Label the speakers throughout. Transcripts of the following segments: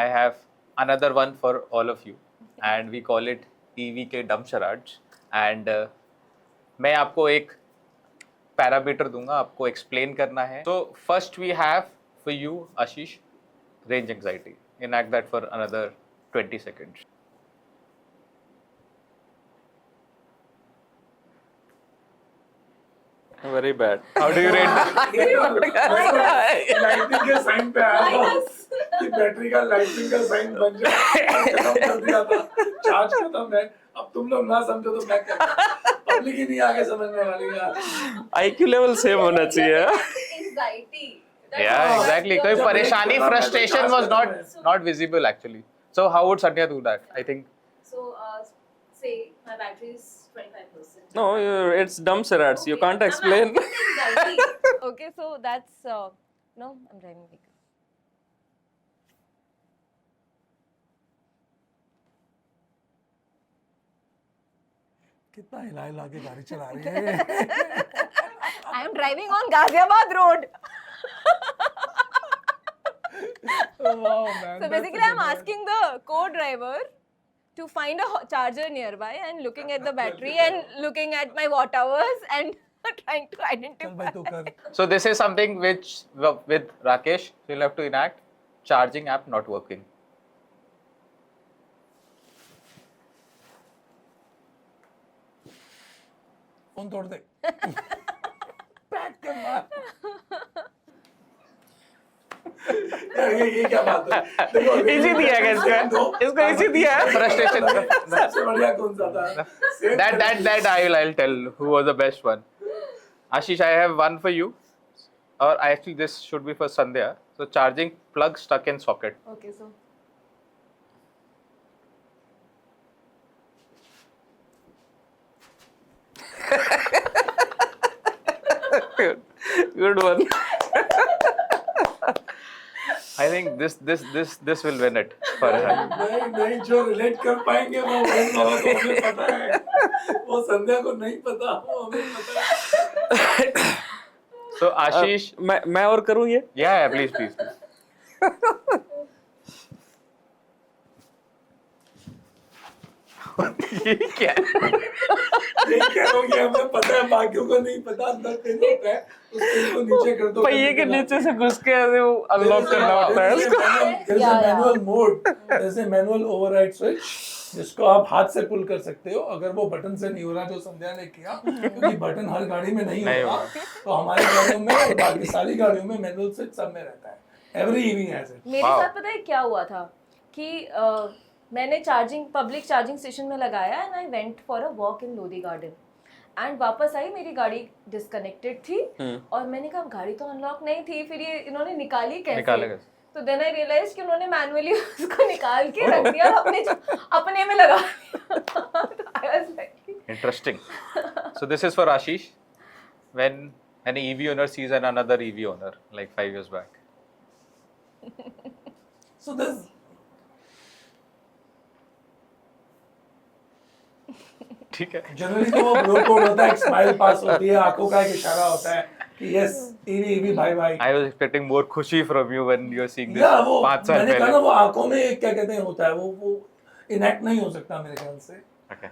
Speaker 1: I have another one for all of you, and we call it EVK Dumb Charades. And मैं आपको एक parameter दूंगा, आपको explain करना है. So first we have for you, Ashish, range anxiety. Enact that for another 20 seconds.
Speaker 2: Very bad.
Speaker 1: How do you rate?
Speaker 3: Lighting के sign पे आया था कि बैटरी का लाइटिंग का साइन बन जाए, खत्म कर दिया था, चार्ज खत्म है. अब तुम लोग ना समझो तो मैं क्या करूं? पब्लिक ही नहीं आगे समझने वाली यार.
Speaker 2: IQ level same होना चाहिए.
Speaker 4: Anxiety.
Speaker 1: Yeah, exactly. कोई परेशानी, frustration was not visible actually. So how would Satya do that? I think.
Speaker 4: So, say my battery is 25%.
Speaker 2: No, it's dumb charades. You can't explain.
Speaker 4: Okay, so that's no, I'm driving vehicle.
Speaker 3: कितना हिला हिला के गाड़ी चला रही है.
Speaker 4: I am driving on Ghaziabad Road.
Speaker 3: Wow, man.
Speaker 4: So basically, I'm asking the co-driver to find a charger nearby and looking at the battery and looking at my watt hours and trying to
Speaker 3: चल भाई
Speaker 4: identify.
Speaker 3: तू कर.
Speaker 1: So this is something which with Rakesh you'll have to enact. Charging app not working.
Speaker 3: Phone तोड़ दे. Pack के मार. यार ये क्या बात है? देखो
Speaker 1: Easy दिया है इसको easy दिया है. Frustration.
Speaker 3: सबसे बढ़िया कौन सा था?
Speaker 1: That I'll tell who was the best one. Ashish, I have one for you. Or actually this should be for Sandhya. So charging plug stuck in socket.
Speaker 4: Okay, so
Speaker 2: Good one.
Speaker 1: I think this will win it for her.
Speaker 3: नहीं जो relate कर पाएंगे वो उन लोगों को हमें पता है. वो संध्या को नहीं पता, वो हमें पता है.
Speaker 1: So Ashish,
Speaker 2: मैं और करूँ ये?
Speaker 1: yeah, please. ये क्या?
Speaker 3: ये कह रहा हूँ कि हमें पता है, बाकियों को नहीं पता. अंदर पिन होता है, उस पिन को नीचे कर दो.
Speaker 2: पहिए के नीचे से घुस के ऐसे वो अनलॉक करना होता है उसको.
Speaker 3: There is a manual mode, there is a manual override switch जिसको आप हाथ से पुल कर सकते हो. अगर वो बटन से नहीं हो रहा जो संध्या ने किया, क्योंकि बटन हर गाड़ी में नहीं होगा, तो हमारी गाड़ियों में और बाकी सारी गाड़ियों में मैनुअल स्विच सब में रहता है. Every EV has it.
Speaker 4: मेरे साथ पता है क्या हुआ था कि मैंने पब्लिक चार्जिंग स्टेशन में लगाया and I went for a walk in Lodhi garden and वापस आई, मेरी गाड़ी डिस्कनेक्टेड थी और मैंने कहा गाड़ी तो अनलॉक नहीं थी, फिर ये इन्होंने निकाली कैसे? तो देन आई रियलाइज कि उन्होंने मैनुअली उसको निकाल के रख दिया और अपने में लगा दिया.
Speaker 1: Interesting. So this is for Ashish. When an EV owner sees another EV owner like 5 years back.
Speaker 3: So this.
Speaker 1: ठीक है.
Speaker 3: जनरली तो वो ब्रो कोड होता है, एक स्माइल पास होती है, आंखों का एक इशारा होता है कि यस EV भाई.
Speaker 1: I was expecting more खुशी from you when you're seeing this.
Speaker 3: या वो
Speaker 1: 5 साल
Speaker 3: मैंने कहा ना
Speaker 1: पहले.
Speaker 3: वो आंखों में क्या कहते हैं होता है, वो इनएक्ट नहीं हो सकता मेरे ख्याल से.
Speaker 1: Okay.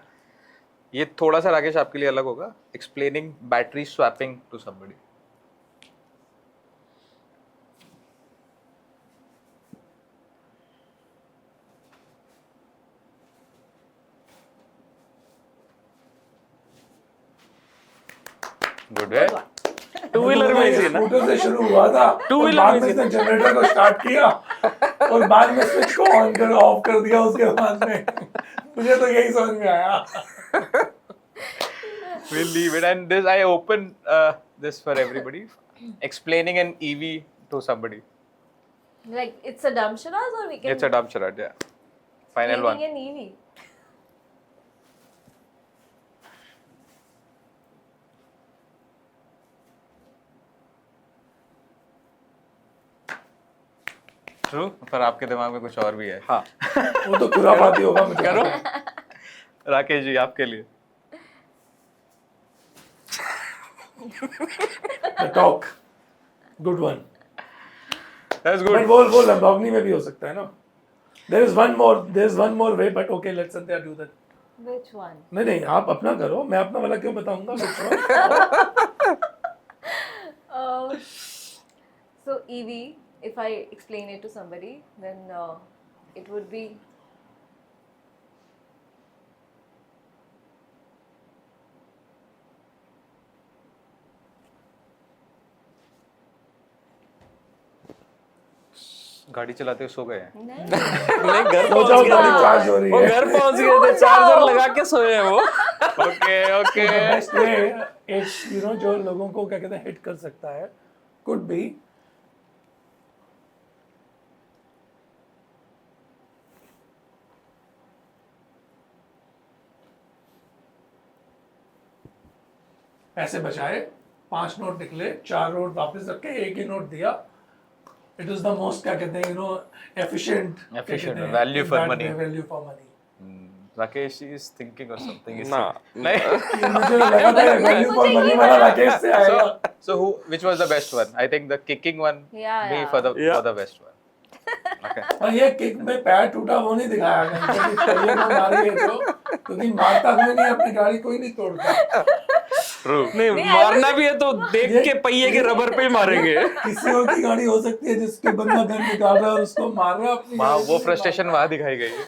Speaker 1: ये थोड़ा सा राकेश आपके लिए अलग होगा. Explaining battery swapping to somebody. Good way.
Speaker 2: Two wheeler में ही ना.
Speaker 3: स्कूटर से शुरू हुआ था,
Speaker 2: Two
Speaker 3: और
Speaker 2: wheeler
Speaker 3: बाद
Speaker 2: में
Speaker 3: में इसने जनरेटर को स्टार्ट किया और बाद में स्विच को ऑन कर ऑफ कर दिया उसके बाद में. मुझे तो यही समझ में आया.
Speaker 1: We'll leave it. And this, I open this for everybody. Explaining an EV to somebody.
Speaker 4: Like it's a dumb charade or we can
Speaker 1: It's a dumb charade, yeah. Final one.
Speaker 4: an EV.
Speaker 1: True. पर आपके दिमाग में कुछ और भी है.
Speaker 2: हाँ.
Speaker 3: वो तो खुराफाती होगा मुझे.
Speaker 1: करो. राकेश जी आपके लिए.
Speaker 3: The talk. Good one.
Speaker 1: That's
Speaker 3: But
Speaker 1: good.
Speaker 3: वो Lamborghini में भी हो सकता है ना. There is one more way, but okay, let Sandhya do that.
Speaker 4: Which one?
Speaker 3: नहीं, आप अपना करो, मैं अपना वाला क्यों बताऊंगा? Which one?
Speaker 4: So EV, if I explain it to somebody, then it would be
Speaker 1: गाड़ी चलाते हुए सो गए हैं।
Speaker 4: नहीं
Speaker 2: नहीं, घर
Speaker 3: सो
Speaker 2: पहुंच
Speaker 3: जाओ,
Speaker 2: गए
Speaker 3: गाड़ी
Speaker 2: थे।
Speaker 3: चार्ज हो रही
Speaker 2: वो
Speaker 3: है।
Speaker 2: घर पहुंच गए थे, चार्जर लगा के सोए हैं वो।
Speaker 1: ओके ओके
Speaker 3: बेस्ट वे एक जो लोगों को क्या कहते हैं हिट कर सकता है, कुड बी पैसे बचाए, 5 नोट निकले, 4 नोट वापस रखे, एक ही नोट दिया। इट इज द मोस्ट क्या कहते हैं efficient
Speaker 1: value for money.
Speaker 3: Value for money.
Speaker 1: Rakesh is thinking और समथिंग इज
Speaker 2: ना।
Speaker 1: नहीं
Speaker 3: मुझे लगा था वैल्यू फॉर मनी वाला राकेश से आएगा।
Speaker 1: so who which was the best one? I think the kicking one
Speaker 4: Yeah,
Speaker 1: be
Speaker 4: yeah.
Speaker 1: for the best one. Okay.
Speaker 3: और ये किक में पैर टूटा वो नहीं दिखाया गया कि पहिए को मारी है तो, क्योंकि मारता कोई नहीं, अपनी गाड़ी कोई नहीं तोड़ता।
Speaker 1: True.
Speaker 2: नहीं, मारना भी है तो देख के पहिए के रबर पे ही मारेंगे।
Speaker 3: किसी और की गाड़ी हो सकती है जिसके बंदा गन निकाल रहा है और उसको मार रहा है अपनी
Speaker 1: वहाँ
Speaker 3: गाड़ी
Speaker 1: वो
Speaker 3: से
Speaker 1: फ्रस्ट्रेशन वहाँ दिखाई गई है।